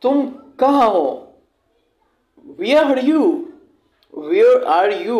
तुम कहाँ हो? Where are you? Where are you?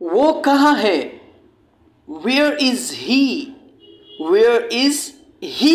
वो कहाँ है? Where is he? Where is he?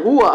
हुआ?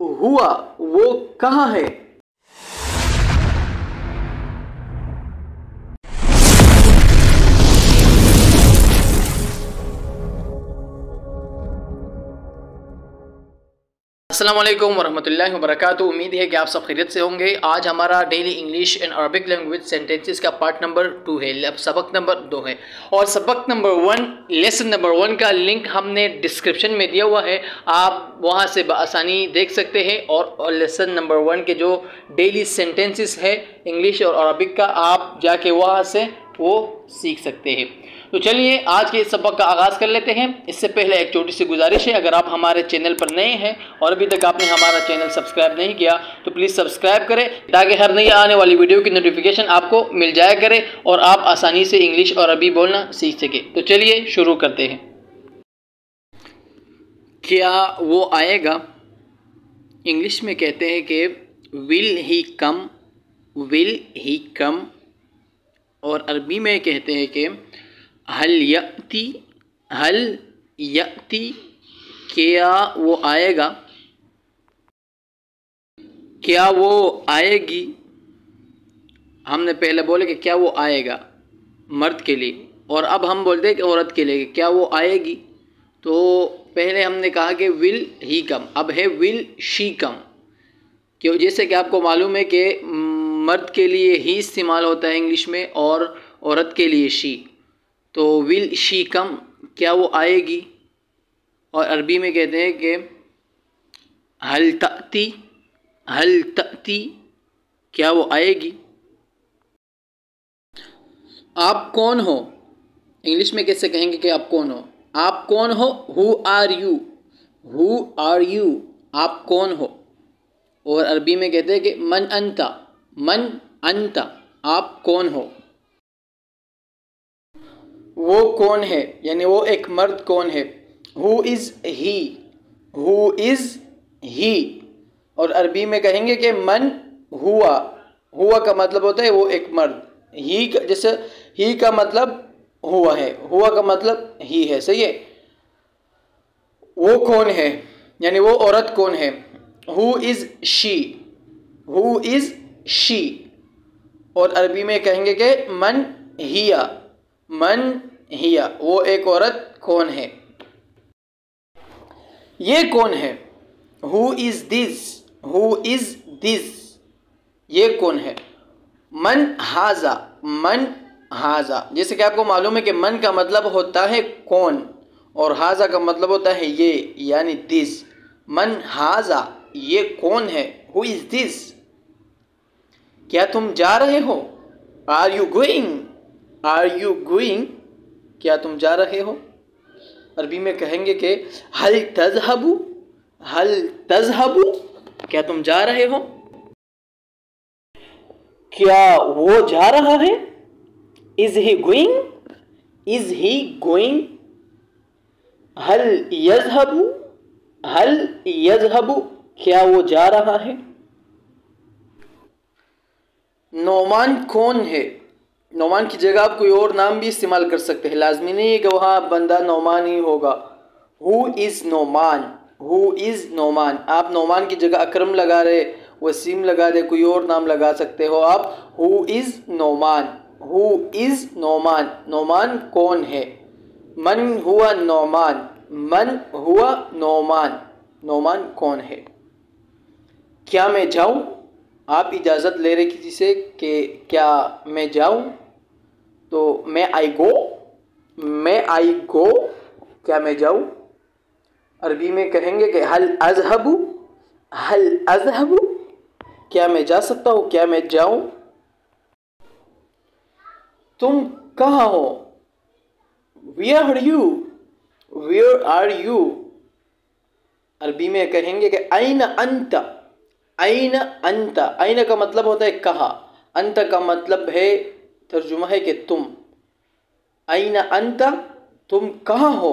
हुआ? वो कहाँ है? अस्सलाम वालेकुम वरहमतुल्लाहि वबरकातुहू। उम्मीद है कि आप सब खैरियत से होंगे। आज हमारा daily English and Arabic language sentences का पार्ट नंबर 2 है, अब सबक नंबर 2 है। और सबक नंबर 1 लेसन नंबर 1 का लिंक हमने डिस्क्रिप्शन में दिया हुआ है, आप वहां से बआसानी देख सकते हैं। और लेसन नंबर 1 के जो डेली सेंटेंसेस है इंग्लिश और अरबिक का, आप जाके वहां से वो सीख सकते हैं। तो चलिए आज के इस सबक का आगाज़ कर लेते हैं। इससे पहले एक छोटी सी गुजारिश है, अगर आप हमारे चैनल पर नए हैं और अभी तक आपने हमारा चैनल सब्सक्राइब नहीं किया तो प्लीज़ सब्सक्राइब करें, ताकि हर नई आने वाली वीडियो की नोटिफिकेशन आपको मिल जाया करे और आप आसानी से इंग्लिश और अरबी बोलना सीख सकें। तो चलिए शुरू करते हैं। क्या वो आएगा? इंग्लिश में कहते हैं कि will he come, will he कम। और अरबी में कहते हैं कि हल यअती, हल यअती, क्या वो आएगा? क्या वो आएगी? हमने पहले बोले कि क्या वो आएगा मर्द के लिए, और अब हम बोलते हैं कि औरत के लिए क्या वो आएगी। तो पहले हमने कहा कि विल ही कम, अब है विल शी कम। क्यों? जैसे कि आपको मालूम है कि मर्द के लिए ही इस्तेमाल होता है इंग्लिश में और औरत के लिए शी। तो विल शी कम, क्या वो आएगी। और अरबी में कहते हैं कि हल तअती, हल तअती, क्या वो आएगी। आप कौन हो? इंग्लिश में कैसे कहेंगे कि आप कौन हो? आप कौन हो? Who are you, who are you, आप कौन हो। और अरबी में कहते हैं कि मन अंता, मन अंता, आप कौन हो। वो कौन है, यानी वो एक मर्द कौन है। Who is he, who is he. और अरबी में कहेंगे कि मन हुआ, हुआ का मतलब होता है वो एक मर्द। ही का, जैसे ही का मतलब हुआ है, हुआ का मतलब ही है, सही है। वो कौन है, यानी वो औरत कौन है। Who is she, who is she. और अरबी में कहेंगे कि मन हिया, मन हिया, वो एक औरत कौन है। ये कौन है? Who is this, who is this, ये कौन है। मन हाजा, मन हाजा। जैसे कि आपको मालूम है कि मन का मतलब होता है कौन और हाजा का मतलब होता है ये, यानी दिस। मन हाजा, ये कौन है। हु इज़ दिस, क्या तुम जा रहे हो। Are you going, are you going, क्या तुम जा रहे हो। अरबी में कहेंगे कि हल तज़हबू, हल तज़हबू, क्या तुम जा रहे हो। क्या वो जा रहा है। Is he going, is he going. हल यज़हबू, हल यज़हबू, क्या वो जा रहा है। नौमान कौन है। नौमान की जगह आप कोई और नाम भी इस्तेमाल कर सकते हैं, लाजमी नहीं है कि वहाँ बंदा नौमान ही होगा। Who is Nauman, who is Nauman. आप नौमान की जगह अकरम लगा रहे, वसीम लगा दे, कोई और नाम लगा सकते हो आप। Who is Nauman, who is Nauman, Nauman कौन है। मन हुआ नौमान, मन हुआ नौमान, नौमान कौन है। क्या मैं जाऊँ, आप इजाज़त ले रहे किसी से कि क्या मैं जाऊँ, तो मैं आई गो, मैं आई गो, क्या मैं जाऊँ। अरबी में कहेंगे कि हल अज़हबू, हल अज़हबू, क्या मैं जा सकता हूँ, क्या मैं जाऊँ। तुम कहाँ हो। Where are you, where are you. अरबी में कहेंगे कि ऐन अंत, ऐन अंत। ऐन का मतलब होता है कहाँ, अंत का मतलब है, तर्जुमा है कि तुम। ऐन अंत, तुम कहाँ हो।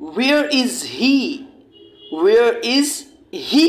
Where is he? Where is he?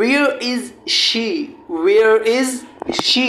where is she? Where is she?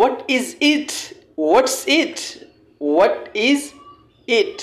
What is it? What's it? What is it?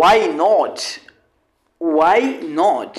Why not? Why not?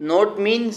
Not means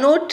not?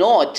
not?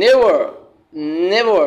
Never. Never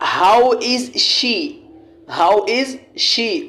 How is she? How is she?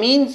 means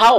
how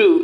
2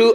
2